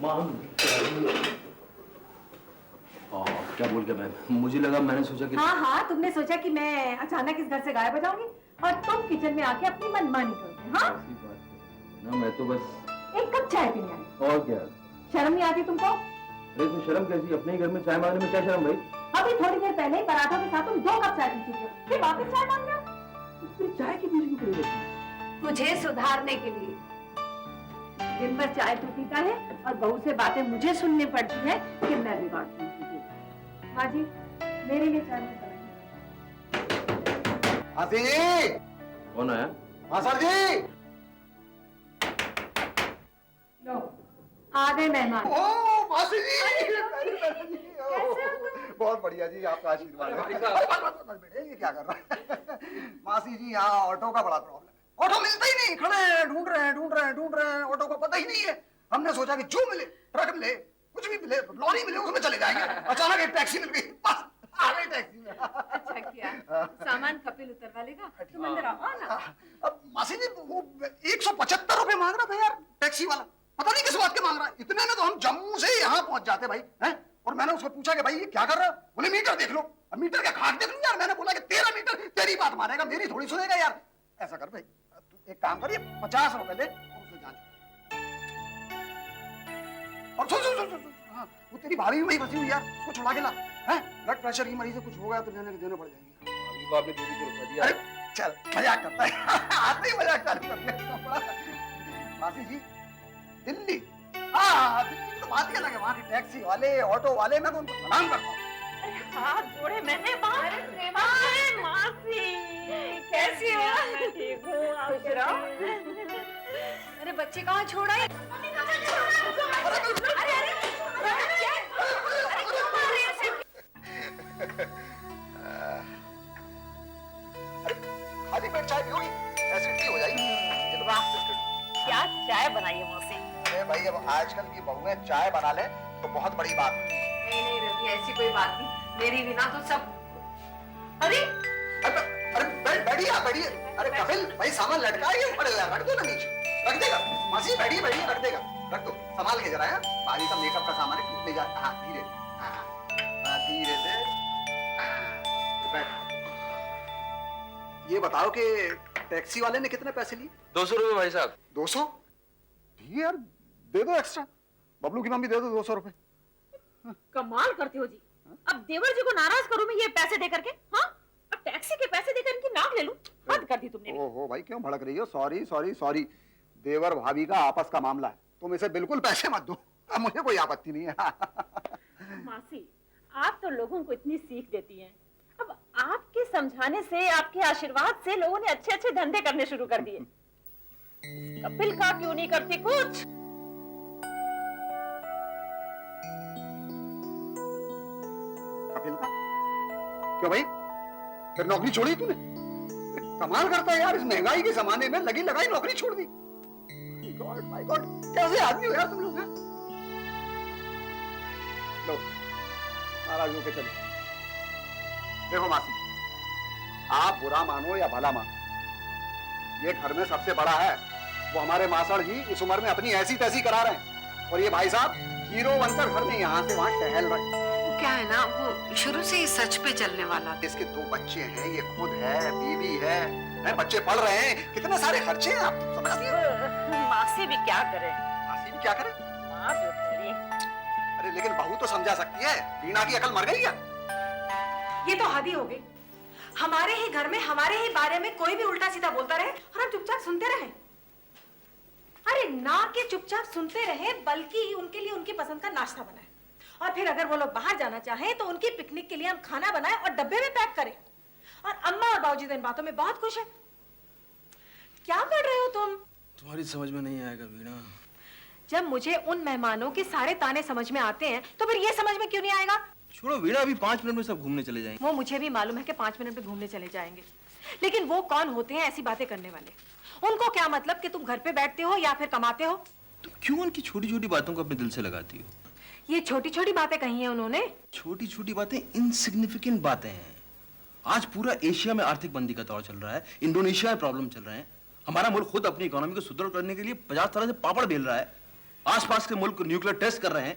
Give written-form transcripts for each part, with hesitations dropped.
क्या बोल गया मैम? मुझे लगा, मैंने सोचा कि हाँ, तुमने सोचा कि मैं अचानक इस घर से गायब हो जाऊंगी और तुम किचन में आके अपनी मनमानी करोगे। हाँ, ऐसी बात ना, मैं तो बस एक कप चाय पीने आई। और क्या? शर्म नहीं आती तुमको? अरे तो शर्म कैसी? अपने ही घर में चाय मांगने में क्या शर्म भाई? अभी थोड़ी देर पहले ही पराठों के साथ तुम 2 कप चाय पी चुके हो, फिर वापस चाय मांग रहे हो? फिर चाय के पीछे क्यों पड़ी रहती? तुझे सुधारने के लिए। दिन भर चाय तू पीता है और बहू से बातें मुझे सुननी पड़ती है कि मैं बिगाड़ती हूँ तुझे। माँ जी, मेरे लिए चाय मत बनाइए। मासी जी! कौन आया? हाँ सर जी! लो, आ गए मेहमान। ओ मासी जी! कैसे हो तुम? बहुत बढ़िया जी, आपका आशीर्वाद है। बेटे ये क्या कर रहा है? मासी जी, यहाँ ऑटो का बड़ा प्रॉब्लम है। ऑटो मिलता ही नहीं, खड़े हैं, ढूंढ रहे हैं, ऑटो का पता ही नहीं है। हमने सोचा कि जो मिले, ट्रक मिले, कुछ भी मिले, लॉरी मिले, उसमें चले जाएंगे। अचानक एक टैक्सी मिल गई, बस आ गई टैक्सी में। अच्छा किया, सामान कपिल उतरवा लेगा, तुम अंदर आओ ना। अब मासी जी, वो 175 रुपए मांग रहा था यार टैक्सी वाला। पता नहीं किस बात के मांग रहा है। इतने में तो हम जम्मू से यहाँ पहुंच जाते भाई, हैं? और मैंने उसको पूछा कि भाई ये क्या कर रहा है? बोले मीटर देख लो। अब मीटर क्या खाट देख लूं यार? मैंने बोला कि तेरा मीटर तेरी बात मानेगा, मेरी थोड़ी सुनेगा यार। ऐसा कर भाई, तू एक काम कर, ये 50 रुपए ले और उसे जांच। और सुन, हाँ, वो तेरी भाभी भी वही फंसी हुई यार, उसको छुड़ा के ला। हैं? ब्लड प्रेशर की मरीज से कुछ हो गया तो देने पड़ जाएंगे। अभी को आपने दूरी को रुकवा दिया। अरे चल, मजाक करता है। आते ही मजाक चालू कर दिया। मासी जी, दिल्ली, हाँ, दिल्ली की तो बात ही अलग है। वहाँ की टैक्सी वाले, ऑटो वाले, मैं तो उनको सलाम करता हूँ। हाथ जोड़े मैंने मासी, कैसी हो? मैं ठीक हूँ, आप रहो। अरे बच्चे कहाँ छोड़ा है? खाली पेट चाय पियोगी? एसिडिटी हो जाएगी। क्या चाय बनाई है मौसी? अरे भाई, अब आजकल की बहुएं चाय बना ले तो बहुत बड़ी बात है। नहीं रवि, ऐसी कोई बात नहीं, मेरी बिना तो सब। अरे बैठिए। अरे कपिल भाई, सामान लटका है, ऊपर रख दो ना नीचे। रख देगा मासी, बैठिए, रख देगा। रख दो, संभाल के जरा है। भाभी का मेकअप का सामान है, ले जाता। हाँ धीरे, हाँ धीरे से। बैठ। ये बताओ कि टैक्सी वाले ने कितने पैसे लिए? 200 रुपए भाई साहब। 200? ठीक है यार, दे दो एक्स्ट्रा। बबलू की मम्मी दे दो 200 रुपए। कमाल करते हो जी। अब देवर जी को नाराज करूं मैं ये पैसे दे करके? हाँ, अब टैक्सी के पैसे देकर इनकी नाक ले लूं? हद कर दी तुमने। ओहो भाई, क्यों भड़क रही हो? सॉरी। देवर भाभी का आपस का मामला है, तुम इसे बिल्कुल पैसे मत दो। अब मुझे कोई आपत्ति नहीं है। मासी, आप तो लोगों को इतनी सीख देती हैं। अब आपके समझाने से, आपके आशीर्वाद से लोगों ने अच्छे अच्छे धंधे करने शुरू कर दिए। कपिल का क्यों नहीं करती कुछ? कपिल का क्यों भाई? फिर नौकरी छोड़ी तूने? कमाल करता है यार, इस महंगाई के जमाने में लगी लगाई नौकरी छोड़ दी। माय गॉड, कैसे आदमी हो यार तुम लोग? लो, नाराज होके चले। देखो मासी, आप बुरा मानो या भला मानो, ये घर में सबसे बड़ा है। वो हमारे मासड़ जी इस उम्र में अपनी ऐसी तैसी करा रहे हैं, और ये भाई साहब हीरो बनकर घर में यहाँ से वहां टहल रहे हैं। क्या है ना, वो शुरू से ही सच पे चलने वाला। इसके 2 बच्चे हैं, ये खुद है, बीवी है, बच्चे पढ़ रहे हैं, कितने सारे खर्चे हैं, आप समझती हैं? मासी भी क्या करे? मासी भी क्या करे? माँ जो तेरी। अरे लेकिन बहू तो समझा सकती है, वीणा की अकल मर गई क्या? ये तो हद ही हो गई। हमारे ही घर में हमारे ही बारे में कोई भी उल्टा सीधा बोलता रहे और हम चुपचाप सुनते रहे। अरे ना कि चुपचाप सुनते रहे, बल्कि उनके लिए उनकी पसंद का नाश्ता बनाए, और फिर अगर वो लोग बाहर जाना चाहें तो उनकी पिकनिक के लिए हम खाना बनाएं और डब्बे में पैक करें। और अम्मा और बाबूजी तो इन बातों में बहुत खुश है। क्या कर रहे हो तुम? तुम्हारी समझ में नहीं आएगा वीणा। जब मुझे उन मेहमानों के सारे ताने समझ में आते हैं तो फिर ये समझ में क्यों नहीं आएगा? छोड़ो वीणा, अभी 5 मिनट में सब घूमने चले जाएंगे। वो मुझे भी मालूम है कि 5 मिनट में घूमने चले जाएंगे, लेकिन वो कौन होते हैं ऐसी बातें करने वाले? उनको क्या मतलब कि तुम घर पे बैठते हो या फिर कमाते हो? तुम क्यों उनकी छोटी छोटी बातों को अपने दिल से लगाती हो? ये छोटी छोटी बातें कही हैं उन्होंने। छोटी छोटी बातें इनसिग्निफिकेंट बातें हैं। आज पूरा एशिया में आर्थिक मंदी का दौर चल रहा है, इंडोनेशिया में प्रॉब्लम चल रहे हैं। हमारा मुल्क खुद अपनी इकोनॉमी को सुदृढ़ करने के लिए 50 तरह से पापड़ बेल रहा है। आसपास के मुल्क न्यूक्लियर टेस्ट कर रहे हैं,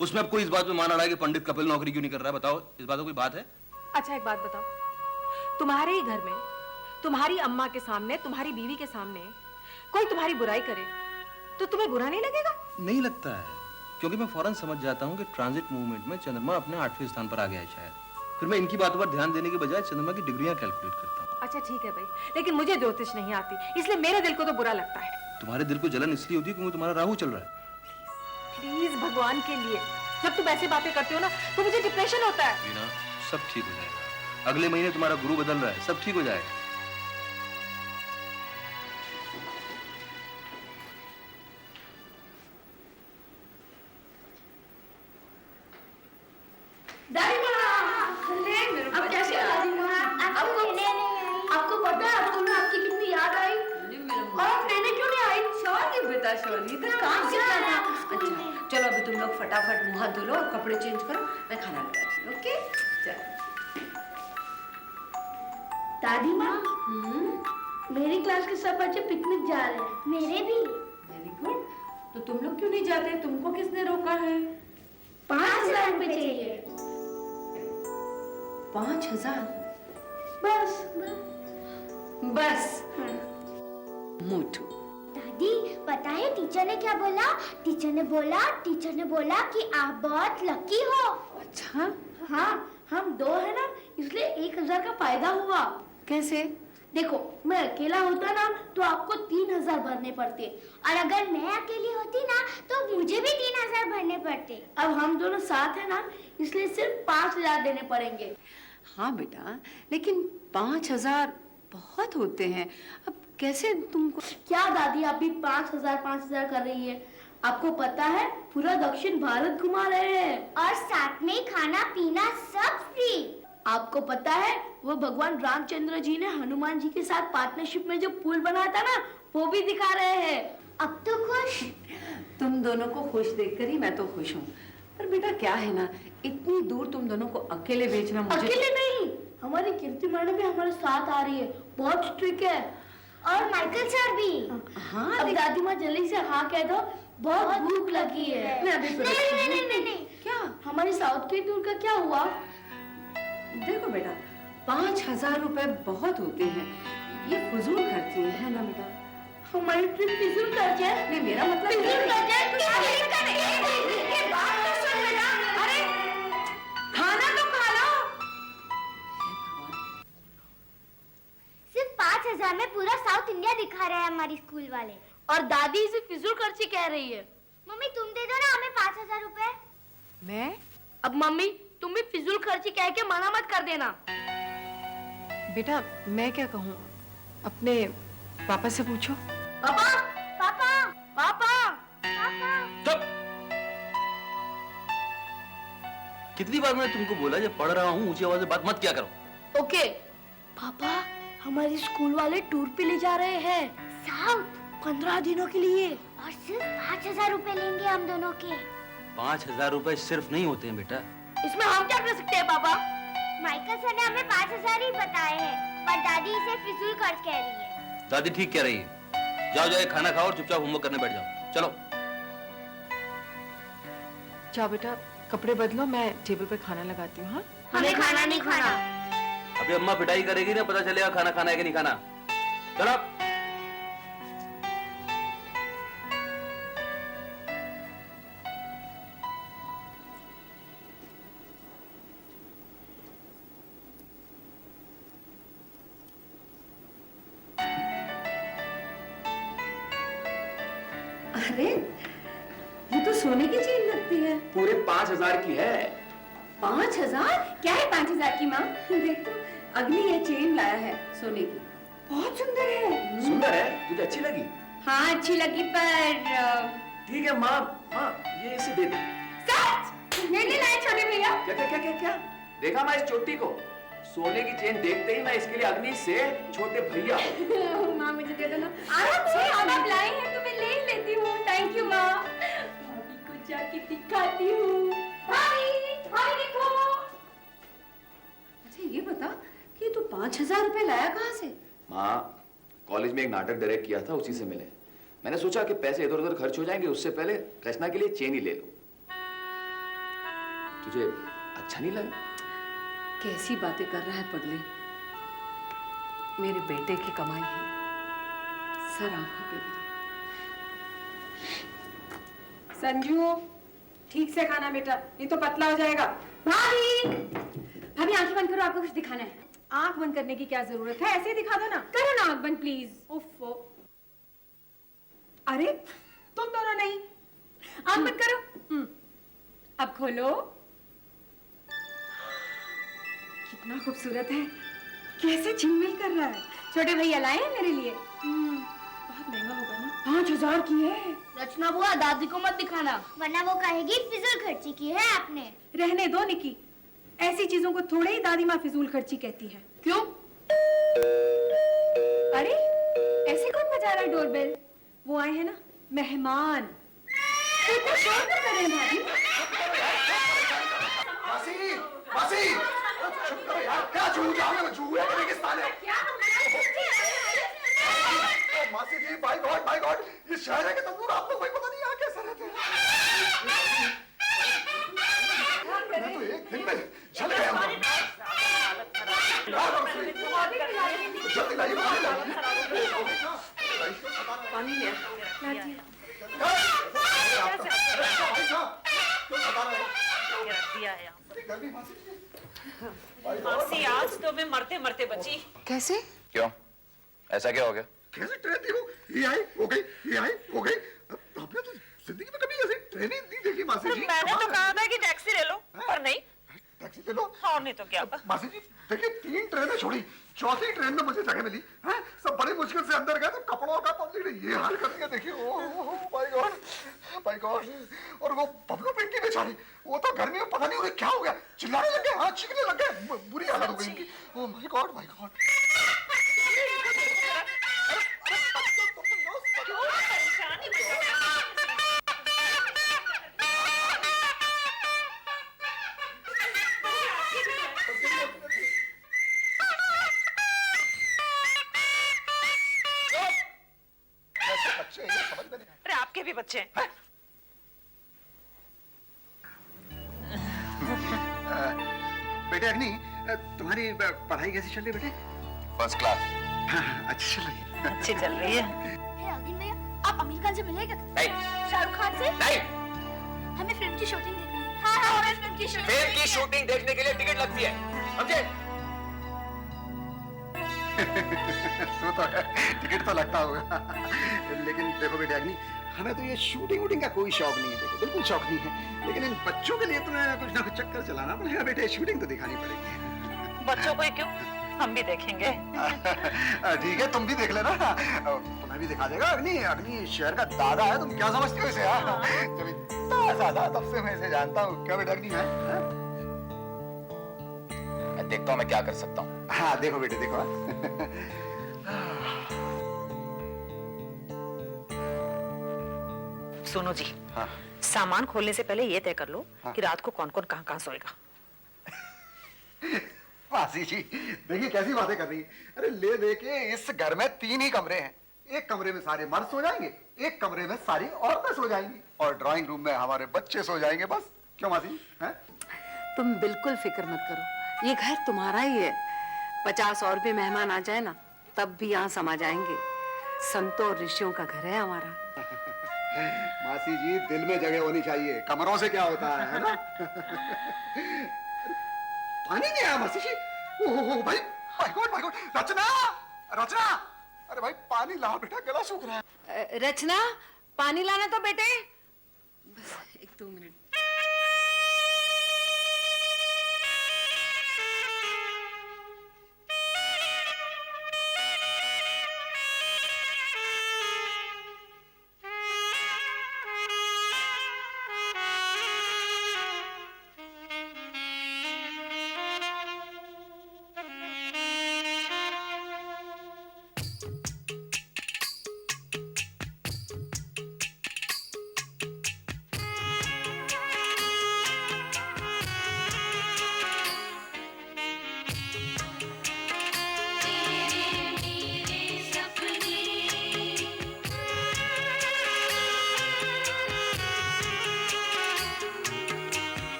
उसमें अब कोई इस बात में मान रहा है कि पंडित कपिल नौकरी क्यों नहीं कर रहा है? बताओ, इस बात में कोई बात है? अच्छा एक बात बताओ, तुम्हारे ही घर में तुम्हारी अम्मा के सामने, तुम्हारी बीवी के सामने कोई तुम्हारी बुराई करे तो तुम्हें बुरा नहीं लगेगा? नहीं लगता है, क्योंकि मैं फौरन समझ जाता हूँ कि ट्रांजिट मूवमेंट में चंद्रमा अपने 8वें स्थान पर आ गया है शायद। फिर मैं इनकी बातों पर ध्यान देने के बजाय चंद्रमा की डिग्रियां कैलकुलेट करता हूँ। अच्छा ठीक है भाई, लेकिन मुझे ज्योतिष नहीं आती, इसलिए मेरे दिल को तो बुरा लगता है। तुम्हारे दिल को जलन इसलिए होती है क्योंकि तुम्हारा राहु चल रहा है। प्लीज भगवान के लिए, जब तुम ऐसे बातें करते हो ना तो मुझे डिप्रेशन होता है। वीना, सब ठीक हो जाएगा। अगले महीने तुम्हारा गुरु बदल रहा है, सब ठीक हो जाएगा। दादी माँ, अब कैसे दादी माँ? आपको पता है आपको ना आपकी कितनी याद आई? और आप लेने क्यों नहीं आई? सॉरी बेटा सॉरी, इधर काम कितना था। अच्छा चलो अभी तुम लोग फटाफट मुंह हाथ धो लो और कपड़े चेंज करो, मैं खाना लगाती हूँ। ओके चलो। दादी माँ, मेरी क्लास के सब बच्चे पिकनिक जा रहे हैं। मेरे भी। Very good. तो तुम लोग क्यों नहीं जाते? तुमको किसने रोका है? 5,000 रुपए चाहिए। 5,000? बस। बस मोटू। दादी पता है टीचर ने क्या बोला? टीचर ने बोला कि आप बहुत लकी हो। अच्छा हाँ, हम 2 है ना, इसलिए 1,000 का फायदा हुआ। कैसे? देखो, मैं अकेला होता ना तो आपको 3,000 भरने पड़ते, और अगर मैं अकेली होती ना तो मुझे भी 3,000 भरने पड़ते। अब हम दोनों साथ है ना, इसलिए सिर्फ 5,000 देने पड़ेंगे। हाँ बेटा, लेकिन 5,000 बहुत होते हैं। अब कैसे तुमको? क्या दादी आप भी 5,000 कर रही है? आपको पता है पूरा दक्षिण भारत घुमा रहे हैं और साथ में खाना पीना सब फ्री। आपको पता है वो भगवान रामचंद्र जी ने हनुमान जी के साथ पार्टनरशिप में जो पुल बनाया था ना, वो भी दिखा रहे हैं। अब तो खुश। तुम दोनों को खुश देखकर ही मैं तो खुश हूँ। पर बेटा क्या है ना, इतनी दूर तुम दोनों को अकेले भेजना मुझे। अकेले नहीं, हमारी कीर्ति मैडम भी हमारे साथ आ रही है, बहुत स्ट्रिक्ट है। और माइकल सर भी। हाँ अब दादी माँ जल्दी से हाँ कह दो, बहुत भूख लगी है। मैं अभी नहीं। क्या हमारी साउथ की टूर का क्या हुआ? देखो बेटा, 5,000 रुपए बहुत होते हैं, ये फजूल खर्चे है ना बेटा। हमारी ट्रिप फिजूल खर्च है। नहीं मेरा मतलब फिजूल खर्च है। अरे खाना तो खा लो। सिर्फ 5,000 में पूरा साउथ इंडिया दिखा रहे हैं हमारी स्कूल वाले। और दादी इसे फिजूल खर्ची कह रही है। मम्मी तुम दे दो ना हमें 5,000 रुपए। मैं? अब मम्मी तुम भी फिजूल खर्ची कह के मना मत कर देना। बेटा मैं क्या कहूँ, अपने पापा से पूछो। पापा, पापा पापा, पापा। चुप! कितनी बार मैंने तुमको बोला जब पढ़ रहा हूँ ऊंची आवाज से बात मत किया करो। ओके। पापा हमारी स्कूल वाले टूर पे ले जा रहे हैं साउथ 15 दिनों के लिए। और सिर्फ 5,000 रुपए लेंगे हम दोनों के। 5,000 रुपए सिर्फ नहीं होते हैं बेटा। इसमें हम क्या कर सकते हैं पापा? माइकल सर ने हमें 5,000 ही बताए हैं, पर दादी इसे फिजूल खर्च कह रही है। दादी ठीक कह रही है। जाओ जाओ खाना खाओ और चुपचाप होमवर्क करने बैठ जाओ। चलो जाओ बेटा, कपड़े बदलो, मैं टेबल पे खाना लगाती हूँ। हाँ हमें खाना नहीं खाना। अभी अम्मा पिटाई करेगी ना, पता चलेगा खाना खाना है कि नहीं खाना। चलो अरे ये तो सोने की चेन लगती है। पूरे 5,000 की है। 5,000? क्या है 5,000 की माँ? देख तो, अग्नि ये चेन लाया है सोने की, बहुत सुंदर है। सुंदर है, तुझे अच्छी लगी? हाँ अच्छी लगी, पर ठीक है माँ, हाँ ये इसे दे दे। सच ये नहीं लाए छोटे भैया? क्या क्या क्या क्या क्या? देखा मैं इस चोटी को? सोने की चेन देखते ही मैं इसके लिए अग्नि से छोटे भैया। माँ मुझे दे दो ना। आराम से, आप लाए हैं तो मैं ले लेती हूँ। थैंक यू माँ। भाभी को जाके दिखाती हूँ। भाभी, भाभी देखो। अच्छा ये बता कि तू 5,000 रुपए लाया कहाँ से? माँ, कॉलेज में एक नाटक डायरेक्ट किया था, उसी से मिले। मैंने सोचा कि पैसे इधर उधर खर्च हो जाएंगे, उससे पहले रचना के लिए चेन ही ले लो। तुझे अच्छा नहीं लगा? कैसी बातें कर रहा है पगले। मेरे बेटे की कमाई है, सर आंखों पे भी। संजू, ठीक से खाना बेटा, नहीं तो पतला हो जाएगा। भाभी भाभी आंखें बंद करो, आपको कुछ दिखाना है। आंख बंद करने की क्या जरूरत है, ऐसे ही दिखा दो ना। करो ना आंख बंद प्लीज। उफ़, अरे तुम दोनों नहीं, आंख बंद करो। अब खोलो। कितना खूबसूरत है, कैसे झिलमिल कर रहा है। छोटे भैया लाए हैं मेरे लिए। बहुत महंगा होगा ना। 5,000 की है। रचना बुआ दादी को मत दिखाना, वरना वो कहेगी फिजूल खर्ची की है आपने। रहने दो निकी, ऐसी चीजों को थोड़े ही दादी माँ फिजूल खर्ची कहती है। क्यों? अरे ऐसे कौन बजा रहा है डोरबेल? वो आए हैं ना मेहमान। तो इतना शोर क्यों कर रहे हैं भाभी? मासी मासी चुप करो यार, क्या जू जाओगे, जू है कि रेगिस्तान है? ओ मासी जी, बाय गॉड, ये शहर है कि तंदूर, आपको कोई पता नहीं यहाँ कैसे रहते हैं। मैं तो एक दिन में जल गया हूँ। जल्दी लाइए पानी ले। मासी आज तो मैं मरते मरते बची। कैसे? क्यों? ऐसा क्या हो गया? कैसे ट्रेन थी वो? ये आई हो गई, ये आई हो गई। आपने तो जिंदगी में कभी ऐसी ट्रेन ही नहीं देखी मासी जी। मैंने तो कहा था कि टैक्सी ले लो, पर नहीं। टैक्सी ले लो। और नहीं तो क्या। मासी जी देखिए, 3 ट्रेनें छोड़ी, चौथी ट्रेन में मुझे जगह मिली है। सब बड़ी मुश्किल से अंदर गए तो कपड़ों का पब्लिक ने ये हाल कर दिया। देखिए माय गॉड। और वो बबलू पिंकी बेचारी, वो तो गर्मी में पता नहीं उन्हें क्या हो गया, चिल्लाने लग गए, हाथ चीखने लग गए, बुरी हालत हो गई उनकी। Oh my God. बच्चे ये समझ में नहीं आया। अरे आपके भी बच्चे हैं। बेटे अग्नि, तुम्हारी पढ़ाई कैसी चल रही है बेटे? First class. अच्छी चल रही है। अच्छी चल रही है। अगिन भैया, आप आमिर खान से मिले क्या? नहीं शाहरुख खान से? नहीं, हमें फिल्म की शूटिंग देखनी है। हाँ, हमें फिल्म की शूटिंग। फिल्म की शूटिंग देखने के लिए टिकट लगती है, समझे? वो तो है, टिकट तो लगता होगा। लेकिन देखो बेटे अग्नि, हमें तो ये शूटिंग वूटिंग का कोई शौक नहीं है बेटे, बिल्कुल शौक नहीं है। लेकिन इन बच्चों के लिए तुम्हें कुछ ना कुछ चक्कर चलाना पड़ेगा बेटे, शूटिंग तो दिखानी पड़ेगी। बच्चों को ही क्यों, हम भी देखेंगे। ठीक है, तुम भी देख लेना, तुम्हें भी दिखा देगा। अग्नि शहर का दादा है, तुम क्या समझती हो इसे? जब इतना ज्यादा तब से मैं इसे जानता हूँ। क्या बेटा अग्नि है? मैं देखता हूँ मैं क्या कर सकता हूँ। हाँ देखो बेटे देखो। सुनो जी, हाँ। सामान खोलने से पहले ये तय कर लो हाँ। कि रात को कौन कौन कहाँ कहाँ सोएगा। मासी जी देखिए कैसी बातें कर रही है। अरे ले दे के इस घर में 3 ही कमरे हैं। एक कमरे में सारे मर्द सो जाएंगे, एक कमरे में सारी औरतें सो जाएंगी, और ड्राइंग रूम में हमारे बच्चे सो जाएंगे। बस क्यों मासी? हैं? तुम बिल्कुल फिक्र मत करो, ये घर तुम्हारा ही है। 50 और भी मेहमान आ जाए ना, तब भी यहाँ समा जाएंगे। संतों और ऋषियों का घर है हमारा। मासी जी दिल में जगह होनी चाहिए, कमरों से क्या होता है ना? पानी नहीं आया मासी जी। ओह भाई, माय गॉड, रचना, अरे भाई पानी ला बेटा, गला सूख रहा है। रचना, पानी लाना तो बेटे। बस 1-2 मिनट।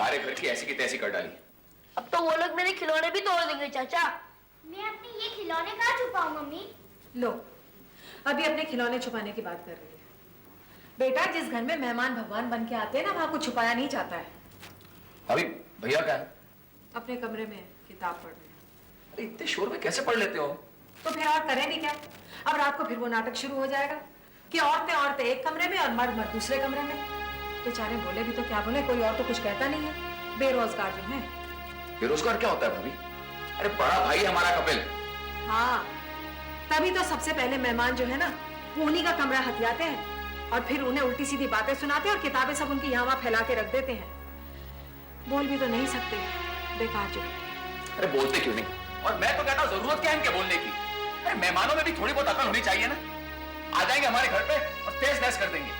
सारे घर की ऐसी की तैसी कर डाली। अब तो वो लोग मेरे खिलौने भी तोड़ देंगे चाचा। मैं अपने ये खिलौने कहाँ छुपाऊं मम्मी? लो, अभी अपने खिलौने छुपाने की बात कर रही है। बेटा, जिस घर में मेहमान भगवान बन के आते हैं ना, वहां कुछ छुपाया नहीं जाता है। अभी भैया क्या है? अपने कमरे में किताब पढ़ रहे हैं। अरे इतने शोर में कैसे पढ़ लेते हो? तो फिर और करें भी क्या? अब रात को फिर वो नाटक शुरू हो जाएगा कि औरतें औरतें एक कमरे में और मर्द मर्द दूसरे कमरे में। बेचारे बोले भी तो क्या बोले, कोई और तो कुछ कहता नहीं है। बेरोजगार जो है। बेरोजगार क्या होता है भाभी? अरे बड़ा भाई है हमारा कपिल। हाँ, तभी तो सबसे पहले मेहमान जो है ना, वो उन्हीं का कमरा हथियाते हैं और फिर उन्हें उल्टी सीधी बातें सुनाते हैं और किताबें सब उनकी यहाँ वहाँ फैला के रख देते हैं। बोल भी तो नहीं सकते, बेकार जो है। अरे बोलते क्यों नहीं? और मैं तो कहता हूँ जरूरत क्या है इनके बोलने की? अरे मेहमानों में भी थोड़ी बहुत अकल होनी चाहिए ना। आ जाएंगे हमारे घर पे और तेज बहस कर देंगे।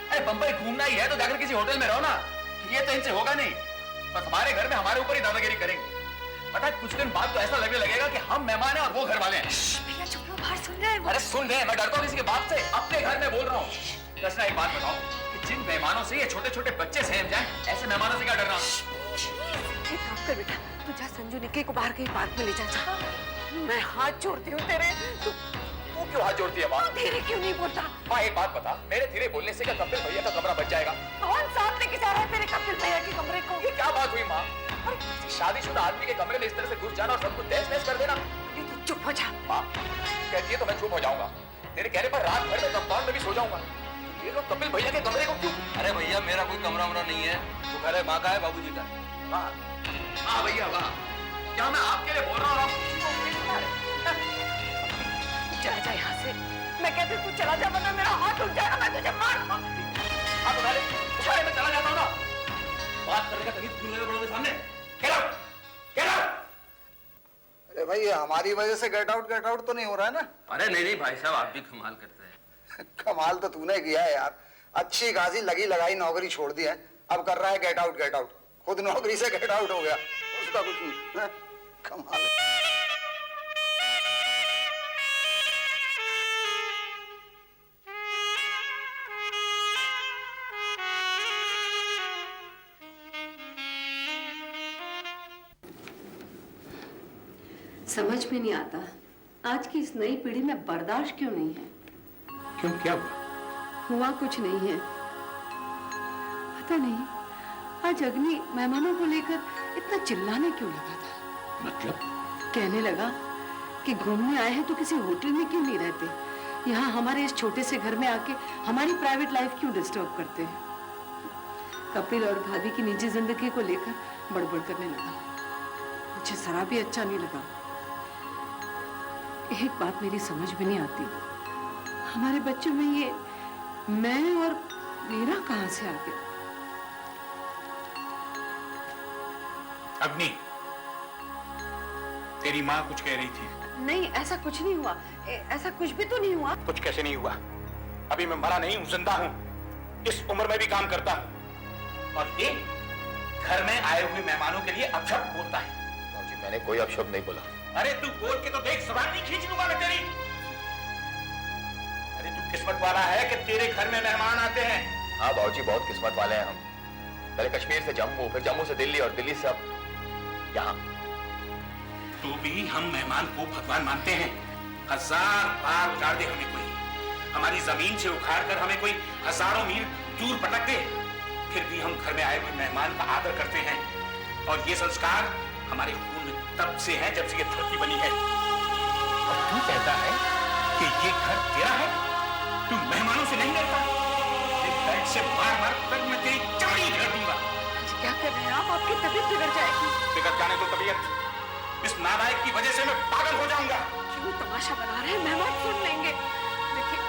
अरे बंबई घूमना ही है तो जाकर किसी होटल में रहो ना। ये तो इनसे होगा नहीं, बस हमारे घर में हमारे ऊपर ही दादागिरी करेंगे। पता है कुछ दिन बाद तो ऐसा लगने लगेगा कि हम मेहमान हैं और वो घर वाले हैं। भैया चुप रहो, बाहर सुन रहे हैं। अरे सुन रहे हैं, मैं डरता हूँ किसी के बाप से, अपने घर में बोल रहा हूँ। कृष्णा एक बात बताओ कि जिन मेहमानों से ये छोटे छोटे बच्चे सहम जाएं, ऐसे मेहमानों से क्या डरना? एक काम कर बेटा, तू जा संजू निक्की को बाहर कहीं पार्क में ले जा। मैं हाथ जोड़ती हूँ तेरे। तू क्यों हाथ जोड़ती है माँ? धीरे क्यों नहीं बोलता? माँ एक बात बता, मेरे धीरे बोलने से क्या कपिल भैया का कमरा बच जाएगा? कौन साथ लेके जा रहा है तेरे कपिल भैया के कमरे को? ये क्या बात हुई माँ? शादीशुदा आदमी के कमरे में इस तरह से घुस जाना और सब कुछ तहस-नहस कर देना। ये तू चुप हो जा। माँ कहती है तो मैं चुप हो जाऊंगा। तेरे कहने पर रात भर में कंपाउंड में भी सो जाऊंगा। ये लोग कपिल भैया के कमरे को क्यों? अरे भैया मेरा कोई कमरा वमरा नहीं है, तो घर है माँ का है, बाबूजी का है। वाह भैया वाह, क्या मैं आपके लिए बोल रहा हूँ? चला जा यहाँ से। मैं कहती हूँ तू चला जा, वरना मेरा हाथ उठ जाएगा, मैं तुझे मार। आप मैं चला जाता हूँ ना। बात करने का तमीज भूल गए बड़ों के सामने। Get out! Get out! अरे भाई ये हमारी वजह से गेट आउट तो नहीं हो रहा है ना? अरे नहीं भाई साहब, आप भी कमाल करते हैं। कमाल तो तूने किया है यार। अच्छी खासी लगी लगाई नौकरी छोड़ दी है, अब कर रहा है गेट आउट। खुद नौकरी से गेट आउट हो गया, उसका कुछ नहीं। कमाल है। समझ में नहीं आता आज की इस नई पीढ़ी में बर्दाश्त क्यों नहीं है। क्यों, क्या हुआ? हुआ कुछ नहीं है, पता नहीं आज अग्नि मेहमानों को लेकर इतना चिल्लाने क्यों लगा था। मतलब? कहने लगा कि घूमने आए हैं तो किसी होटल में क्यों नहीं रहते, यहाँ हमारे इस छोटे से घर में आके हमारी प्राइवेट लाइफ क्यों डिस्टर्ब करते हैं। कपिल और भाभी की निजी जिंदगी को लेकर बड़बड़ करने लगा। मुझे जरा भी अच्छा नहीं लगा। एक बात मेरी समझ में नहीं आती, हमारे बच्चों में ये मैं और मेरा कहां से आ गया। अग्नि, तेरी माँ कुछ कह रही थी। नहीं, ऐसा कुछ नहीं हुआ, ऐसा कुछ भी तो नहीं हुआ। कुछ कैसे नहीं हुआ? अभी मैं मरा नहीं हूँ, जिंदा हूँ। इस उम्र में भी काम करता हूँ। और ये घर में आए हुए मेहमानों के लिए अपशब्द बोलता है। बाबूजी मैंने कोई अपशब्द नहीं बोला। अरे तू बोल के तो देख, जबान नहीं खींच लूंगा मैं तेरी। अरे तू किस्मत वाला है कि तेरे घर में मेहमान आते हैं। हाँ बाबूजी बहुत किस्मत वाले हैं हम। पहले कश्मीर से जम्मू, फिर जम्मू से दिल्ली और दिल्ली से अब यहाँ। तू भी हम मेहमान को भगवान मानते हैं। 1000 बार उजाड़ दे हमें कोई, हमारी जमीन से उखाड़ कर हमें कोई हजारों मील दूर पटक दे, फिर भी हम घर में आए हुए मेहमान का आदर करते हैं। और ये संस्कार हमारे खून में तब से है जब से ये धरती बनी है। और तू कहता है कि ये घर तेरा है? तू मेहमानों से नहीं डरता? एक बेल्ट से मार कर मैं तेरी चमड़ी घेर दूंगा। क्या कर रहे हैं आप? आपकी तबीयत बिगड़ जाएगी। बिगड़ जाने दो तबीयत। इस नालायक की वजह से मैं पागल हो जाऊंगा। क्यों तमाशा बना रहे हैं? मेहमान सुन लेंगे। देखिए,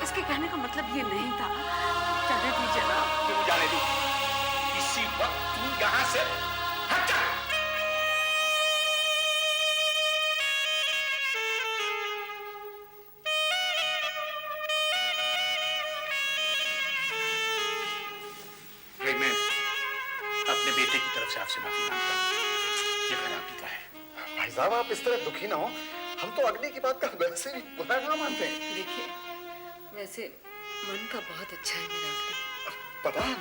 इसके कहने का मतलब ये नहीं था। जाने दीजिए ना। क्यों जाने दूं? इसी वक्त तू यहाँ से हट जा। मैं अपने बेटे की तरफ से आपसे माफी मांगता हूँ। ये घर आप ही का है। भाई साहब आप इस तरह दुखी ना हो, हम तो अग्नि की बात का वैसे भी बुरा ना मानते हैं। देखिए, वैसे मन का बहुत अच्छा है मेरा। पता है